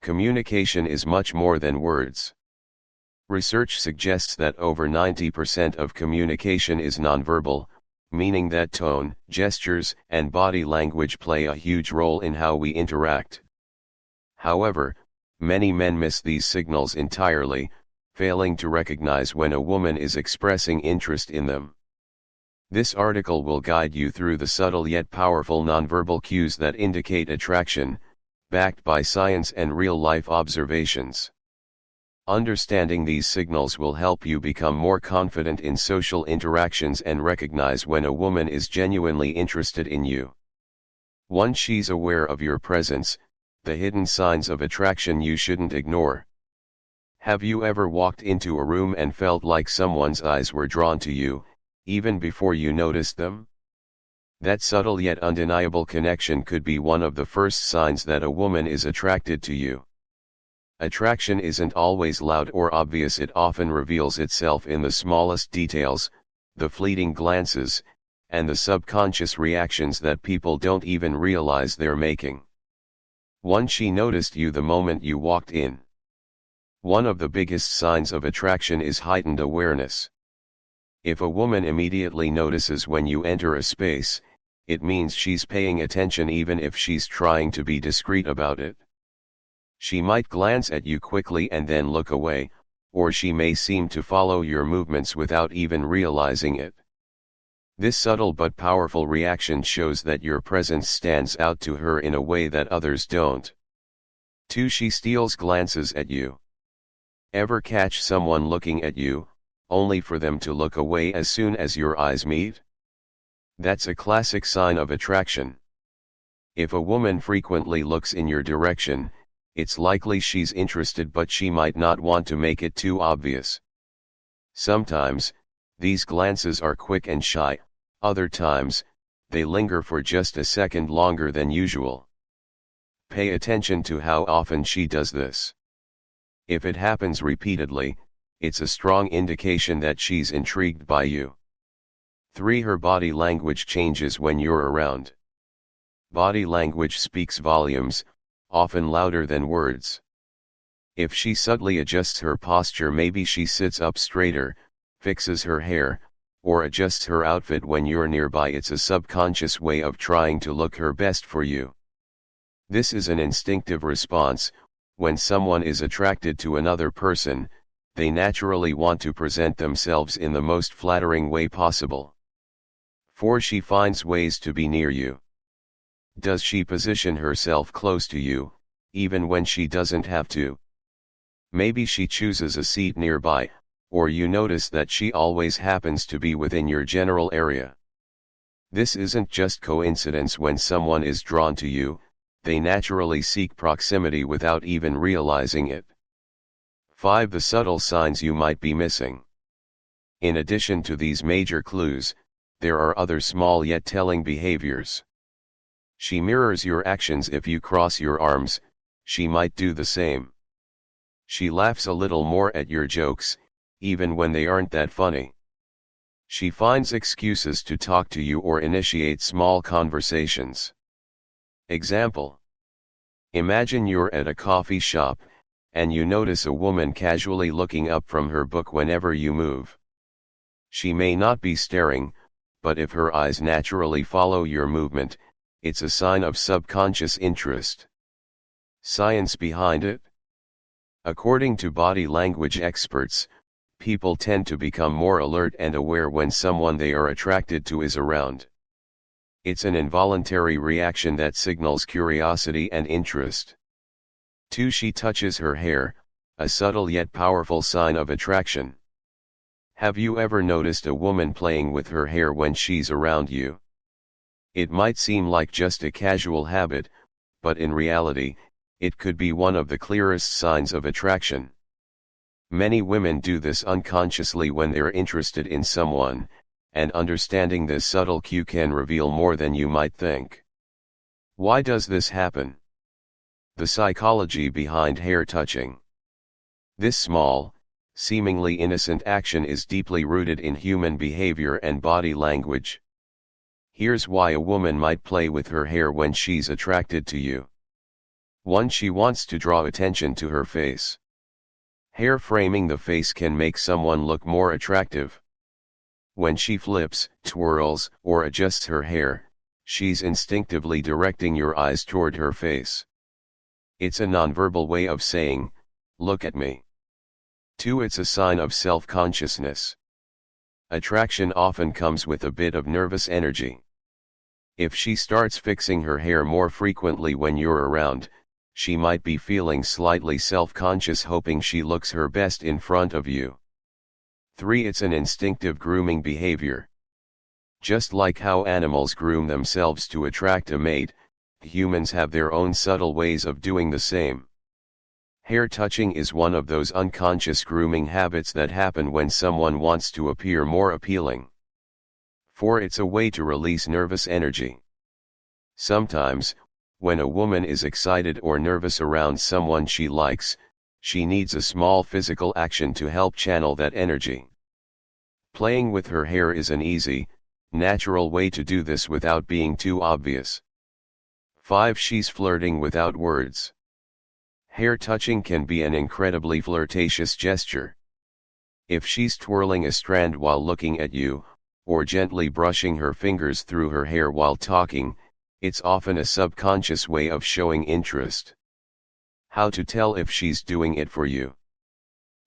Communication is much more than words. Research suggests that over 90% of communication is nonverbal, meaning that tone, gestures, and body language play a huge role in how we interact. However, many men miss these signals entirely, failing to recognize when a woman is expressing interest in them. This article will guide you through the subtle yet powerful nonverbal cues that indicate attraction, backed by science and real-life observations. Understanding these signals will help you become more confident in social interactions and recognize when a woman is genuinely interested in you. Once she's aware of your presence, the hidden signs of attraction you shouldn't ignore. Have you ever walked into a room and felt like someone's eyes were drawn to you, even before you noticed them? That subtle yet undeniable connection could be one of the first signs that a woman is attracted to you. Attraction isn't always loud or obvious. It often reveals itself in the smallest details, the fleeting glances, and the subconscious reactions that people don't even realize they're making. One, she noticed you the moment you walked in. One of the biggest signs of attraction is heightened awareness. If a woman immediately notices when you enter a space, it means she's paying attention even if she's trying to be discreet about it. She might glance at you quickly and then look away, or she may seem to follow your movements without even realizing it. This subtle but powerful reaction shows that your presence stands out to her in a way that others don't. 2. She steals glances at you. Ever catch someone looking at you, only for them to look away as soon as your eyes meet? That's a classic sign of attraction. If a woman frequently looks in your direction, it's likely she's interested, but she might not want to make it too obvious. Sometimes, these glances are quick and shy, other times, they linger for just a second longer than usual. Pay attention to how often she does this. If it happens repeatedly, it's a strong indication that she's intrigued by you. 3. Her body language changes when you're around. Body language speaks volumes, often louder than words. If she subtly adjusts her posture, maybe she sits up straighter, fixes her hair, or adjusts her outfit when you're nearby, it's a subconscious way of trying to look her best for you. This is an instinctive response. When someone is attracted to another person, they naturally want to present themselves in the most flattering way possible. 4. She finds ways to be near you. Does she position herself close to you, even when she doesn't have to? Maybe she chooses a seat nearby, or you notice that she always happens to be within your general area. This isn't just coincidence. When someone is drawn to you, they naturally seek proximity without even realizing it. 5. The subtle signs you might be missing. In addition to these major clues, there are other small yet telling behaviors. She mirrors your actions. If you cross your arms, she might do the same. She laughs a little more at your jokes, even when they aren't that funny. She finds excuses to talk to you or initiate small conversations. Example. Imagine you're at a coffee shop, and you notice a woman casually looking up from her book whenever you move. She may not be staring, but if her eyes naturally follow your movement, it's a sign of subconscious interest. Science behind it? According to body language experts, people tend to become more alert and aware when someone they are attracted to is around. It's an involuntary reaction that signals curiosity and interest. 2. She touches her hair, a subtle yet powerful sign of attraction. Have you ever noticed a woman playing with her hair when she's around you? It might seem like just a casual habit, but in reality, it could be one of the clearest signs of attraction. Many women do this unconsciously when they're interested in someone, and understanding this subtle cue can reveal more than you might think. Why does this happen? The psychology behind hair touching. This small, seemingly innocent action is deeply rooted in human behavior and body language. Here's why a woman might play with her hair when she's attracted to you. 1. She wants to draw attention to her face. Hair framing the face can make someone look more attractive. When she flips, twirls, or adjusts her hair, she's instinctively directing your eyes toward her face. It's a nonverbal way of saying, "Look at me." 2. It's a sign of self-consciousness. Attraction often comes with a bit of nervous energy. If she starts fixing her hair more frequently when you're around, she might be feeling slightly self-conscious, hoping she looks her best in front of you. 3. It's an instinctive grooming behavior. Just like how animals groom themselves to attract a mate, humans have their own subtle ways of doing the same. Hair touching is one of those unconscious grooming habits that happen when someone wants to appear more appealing. 4. It's a way to release nervous energy. Sometimes, when a woman is excited or nervous around someone she likes, she needs a small physical action to help channel that energy. Playing with her hair is an easy, natural way to do this without being too obvious. 5. She's flirting without words. Hair touching can be an incredibly flirtatious gesture. If she's twirling a strand while looking at you, or gently brushing her fingers through her hair while talking, it's often a subconscious way of showing interest. How to tell if she's doing it for you?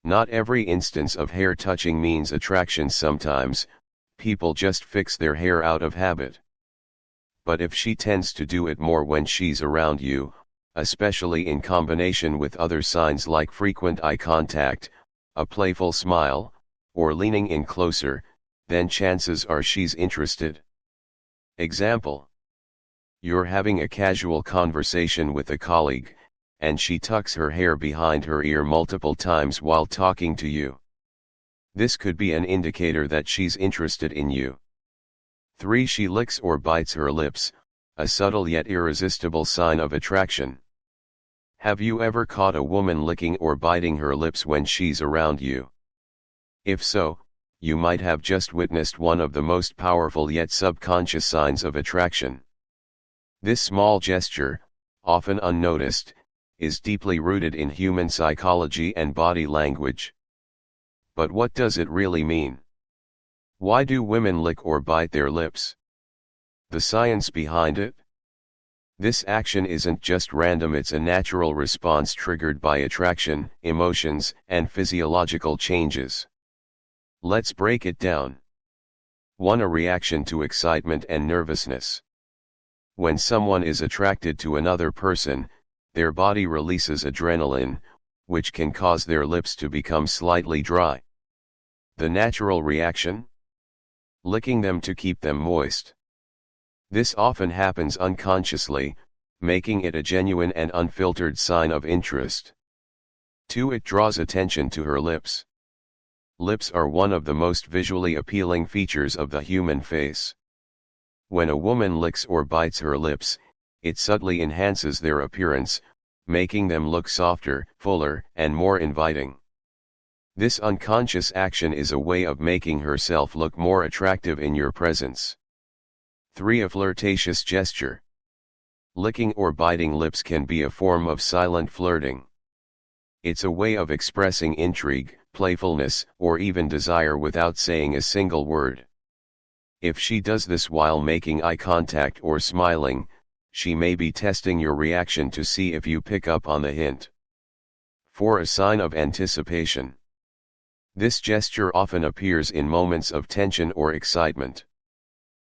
Not every instance of hair touching means attraction. Sometimes, people just fix their hair out of habit. But if she tends to do it more when she's around you, especially in combination with other signs like frequent eye contact, a playful smile, or leaning in closer, then chances are she's interested. Example: you're having a casual conversation with a colleague, and she tucks her hair behind her ear multiple times while talking to you. This could be an indicator that she's interested in you. 3. She licks or bites her lips, a subtle yet irresistible sign of attraction. Have you ever caught a woman licking or biting her lips when she's around you? If so, you might have just witnessed one of the most powerful yet subconscious signs of attraction. This small gesture, often unnoticed, is deeply rooted in human psychology and body language. But what does it really mean? Why do women lick or bite their lips? The science behind it? This action isn't just random, it's a natural response triggered by attraction, emotions, and physiological changes. Let's break it down. 1. A reaction to excitement and nervousness. When someone is attracted to another person, their body releases adrenaline, which can cause their lips to become slightly dry. The natural reaction? Licking them to keep them moist. This often happens unconsciously, making it a genuine and unfiltered sign of interest. 2. It draws attention to her lips. Lips are one of the most visually appealing features of the human face. When a woman licks or bites her lips, it subtly enhances their appearance, making them look softer, fuller, and more inviting. This unconscious action is a way of making herself look more attractive in your presence. 3. A flirtatious gesture. Licking or biting lips can be a form of silent flirting. It's a way of expressing intrigue, playfulness, or even desire without saying a single word. If she does this while making eye contact or smiling, she may be testing your reaction to see if you pick up on the hint. 4. A sign of anticipation. This gesture often appears in moments of tension or excitement.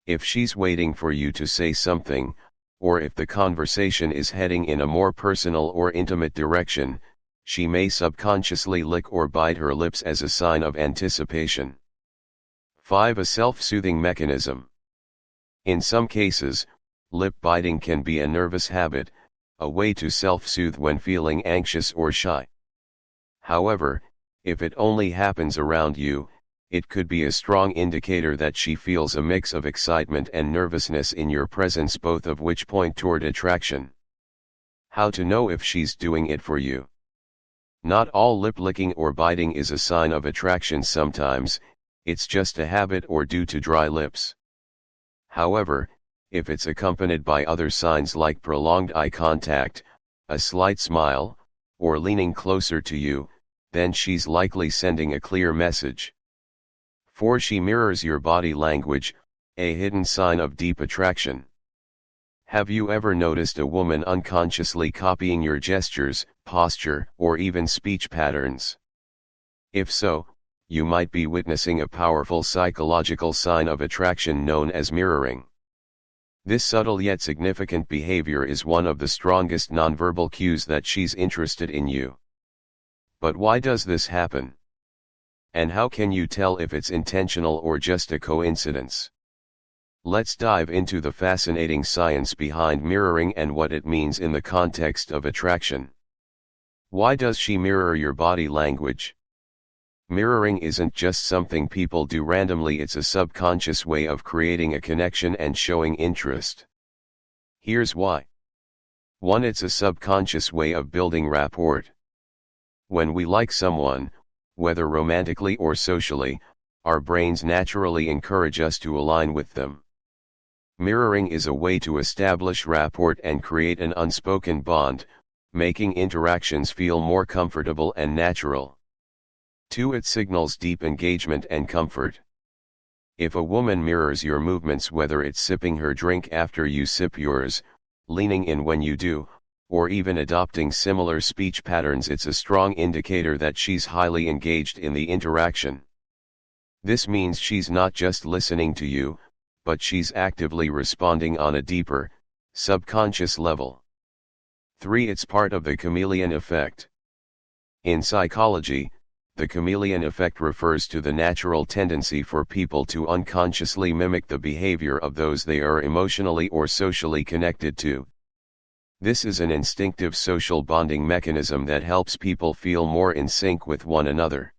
If she's waiting for you to say something, or if the conversation is heading in a more personal or intimate direction, she may subconsciously lick or bite her lips as a sign of anticipation. 5. A self-soothing mechanism. In some cases, lip biting can be a nervous habit, a way to self-soothe when feeling anxious or shy. However, if it only happens around you, it could be a strong indicator that she feels a mix of excitement and nervousness in your presence, both of which point toward attraction. How to know if she's doing it for you? Not all lip licking or biting is a sign of attraction. Sometimes, it's just a habit or due to dry lips. However, if it's accompanied by other signs like prolonged eye contact, a slight smile, or leaning closer to you, then she's likely sending a clear message. 4. She mirrors your body language, a hidden sign of deep attraction. Have you ever noticed a woman unconsciously copying your gestures, posture, or even speech patterns? If so, you might be witnessing a powerful psychological sign of attraction known as mirroring. This subtle yet significant behavior is one of the strongest nonverbal cues that she's interested in you. But why does this happen? And how can you tell if it's intentional or just a coincidence? Let's dive into the fascinating science behind mirroring and what it means in the context of attraction. Why does she mirror your body language? Mirroring isn't just something people do randomly, it's a subconscious way of creating a connection and showing interest. Here's why. 1. It's a subconscious way of building rapport. When we like someone, whether romantically or socially, our brains naturally encourage us to align with them. Mirroring is a way to establish rapport and create an unspoken bond, making interactions feel more comfortable and natural. 2. It signals deep engagement and comfort. If a woman mirrors your movements, whether it's sipping her drink after you sip yours, leaning in when you do, or even adopting similar speech patterns, it's a strong indicator that she's highly engaged in the interaction. This means she's not just listening to you, but she's actively responding on a deeper, subconscious level. 3. It's part of the chameleon effect. In psychology, the chameleon effect refers to the natural tendency for people to unconsciously mimic the behavior of those they are emotionally or socially connected to. This is an instinctive social bonding mechanism that helps people feel more in sync with one another.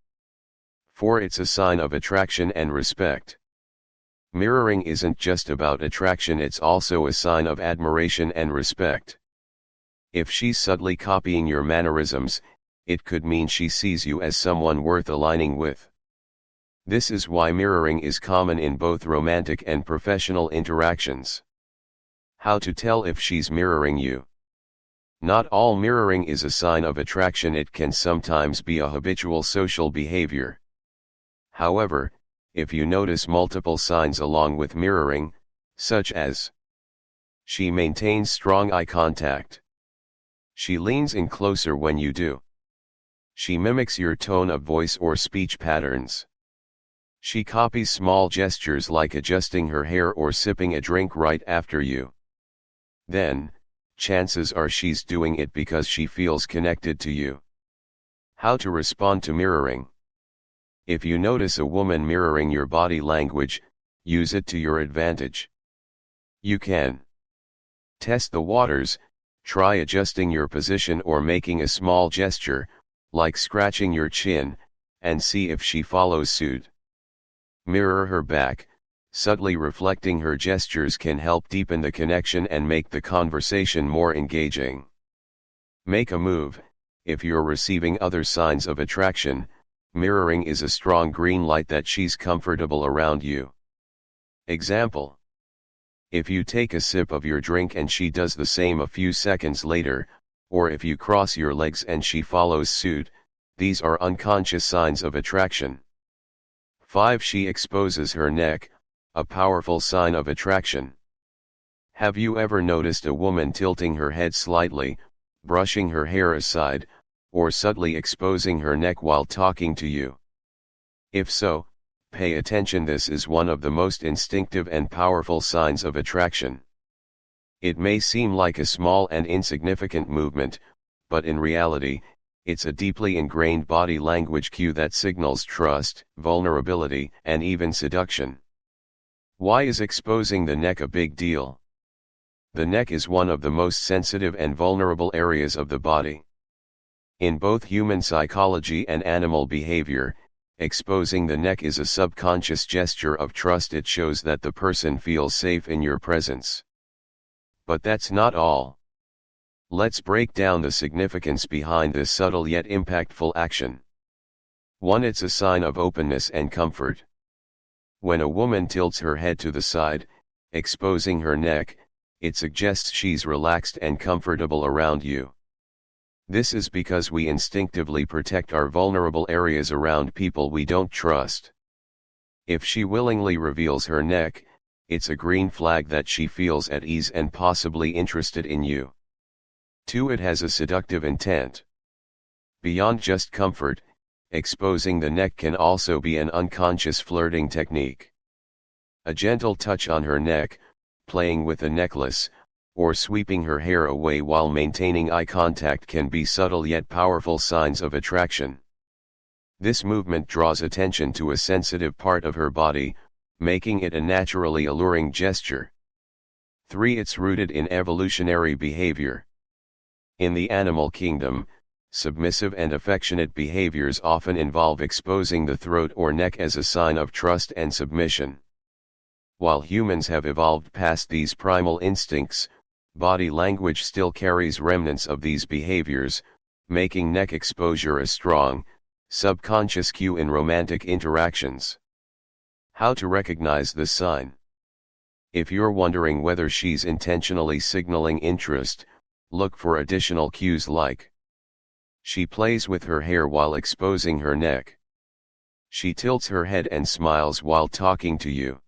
4. It's a sign of attraction and respect. Mirroring isn't just about attraction, it's also a sign of admiration and respect. If she's subtly copying your mannerisms, it could mean she sees you as someone worth aligning with. This is why mirroring is common in both romantic and professional interactions. How to tell if she's mirroring you? Not all mirroring is a sign of attraction, it can sometimes be a habitual social behavior. However, if you notice multiple signs along with mirroring, such as she maintains strong eye contact, she leans in closer when you do, she mimics your tone of voice or speech patterns, she copies small gestures like adjusting her hair or sipping a drink right after you, then, chances are she's doing it because she feels connected to you. How to respond to mirroring? If you notice a woman mirroring your body language, use it to your advantage. You can test the waters, try adjusting your position or making a small gesture, like scratching your chin, and see if she follows suit. Mirror her back, subtly reflecting her gestures can help deepen the connection and make the conversation more engaging. Make a move. If you're receiving other signs of attraction, mirroring is a strong green light that she's comfortable around you. Example: if you take a sip of your drink and she does the same a few seconds later, or if you cross your legs and she follows suit, these are unconscious signs of attraction. 5. She exposes her neck, a powerful sign of attraction. Have you ever noticed a woman tilting her head slightly, brushing her hair aside, or subtly exposing her neck while talking to you? If so, pay attention, this is one of the most instinctive and powerful signs of attraction. It may seem like a small and insignificant movement, but in reality, it's a deeply ingrained body language cue that signals trust, vulnerability, and even seduction. Why is exposing the neck a big deal? The neck is one of the most sensitive and vulnerable areas of the body. In both human psychology and animal behavior, exposing the neck is a subconscious gesture of trust. It shows that the person feels safe in your presence. But that's not all. Let's break down the significance behind this subtle yet impactful action. 1. It's a sign of openness and comfort. When a woman tilts her head to the side, exposing her neck, it suggests she's relaxed and comfortable around you. This is because we instinctively protect our vulnerable areas around people we don't trust. If she willingly reveals her neck, it's a green flag that she feels at ease and possibly interested in you. 2. It has a seductive intent. Beyond just comfort, exposing the neck can also be an unconscious flirting technique. A gentle touch on her neck, playing with a necklace, or sweeping her hair away while maintaining eye contact can be subtle yet powerful signs of attraction. This movement draws attention to a sensitive part of her body, making it a naturally alluring gesture. 3. It's rooted in evolutionary behavior. In the animal kingdom, submissive and affectionate behaviors often involve exposing the throat or neck as a sign of trust and submission. While humans have evolved past these primal instincts, body language still carries remnants of these behaviors, making neck exposure a strong, subconscious cue in romantic interactions. How to recognize this sign? If you're wondering whether she's intentionally signaling interest, look for additional cues like: she plays with her hair while exposing her neck. She tilts her head and smiles while talking to you.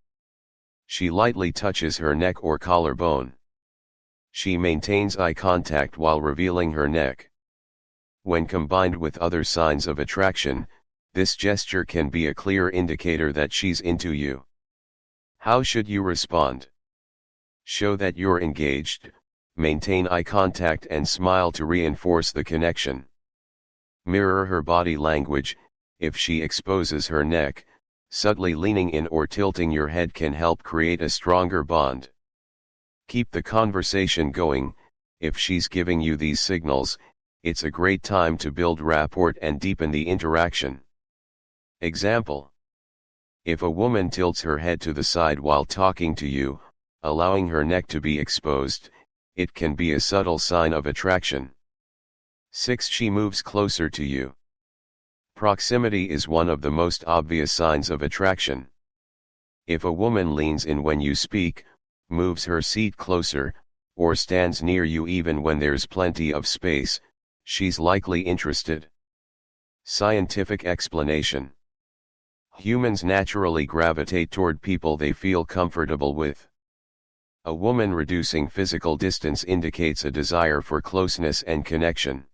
She lightly touches her neck or collarbone. She maintains eye contact while revealing her neck. When combined with other signs of attraction, this gesture can be a clear indicator that she's into you. How should you respond? Show that you're engaged, maintain eye contact and smile to reinforce the connection. Mirror her body language. If she exposes her neck, subtly leaning in or tilting your head can help create a stronger bond. Keep the conversation going. If she's giving you these signals, it's a great time to build rapport and deepen the interaction. Example: if a woman tilts her head to the side while talking to you, allowing her neck to be exposed, it can be a subtle sign of attraction. 6. She moves closer to you. Proximity is one of the most obvious signs of attraction. If a woman leans in when you speak, moves her seat closer, or stands near you even when there's plenty of space, she's likely interested. Scientific explanation: humans naturally gravitate toward people they feel comfortable with. A woman reducing physical distance indicates a desire for closeness and connection.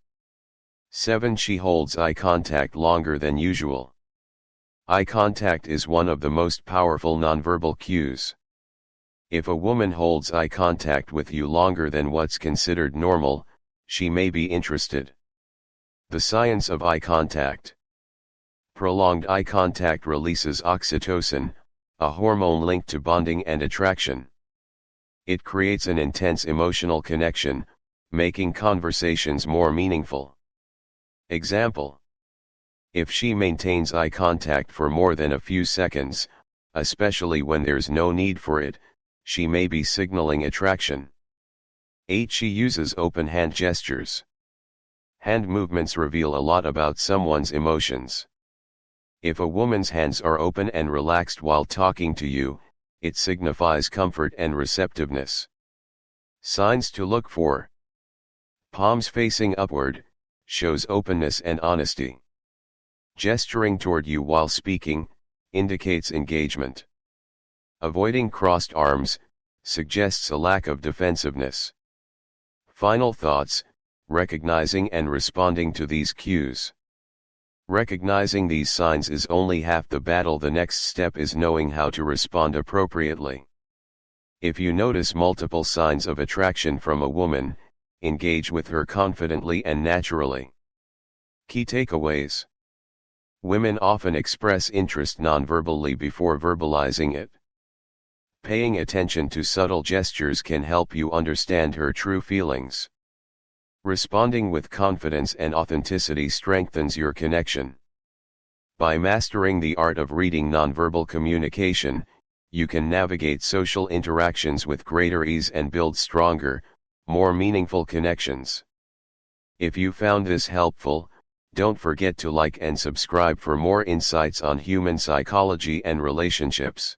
7. She holds eye contact longer than usual. Eye contact is one of the most powerful nonverbal cues. If a woman holds eye contact with you longer than what's considered normal, she may be interested. The science of eye contact. Prolonged eye contact releases oxytocin, a hormone linked to bonding and attraction. It creates an intense emotional connection, making conversations more meaningful. Example: if she maintains eye contact for more than a few seconds, especially when there's no need for it, she may be signaling attraction. 8. She uses open hand gestures. Hand movements reveal a lot about someone's emotions. If a woman's hands are open and relaxed while talking to you, it signifies comfort and receptiveness. Signs to look for: palms facing upward, shows openness and honesty. Gesturing toward you while speaking, indicates engagement. Avoiding crossed arms, suggests a lack of defensiveness. Final thoughts: recognizing and responding to these cues. Recognizing these signs is only half the battle. The next step is knowing how to respond appropriately. If you notice multiple signs of attraction from a woman, engage with her confidently and naturally. Key takeaways: women often express interest nonverbally before verbalizing it. Paying attention to subtle gestures can help you understand her true feelings. Responding with confidence and authenticity strengthens your connection. By mastering the art of reading nonverbal communication, you can navigate social interactions with greater ease and build stronger, more meaningful connections. If you found this helpful, don't forget to like and subscribe for more insights on human psychology and relationships.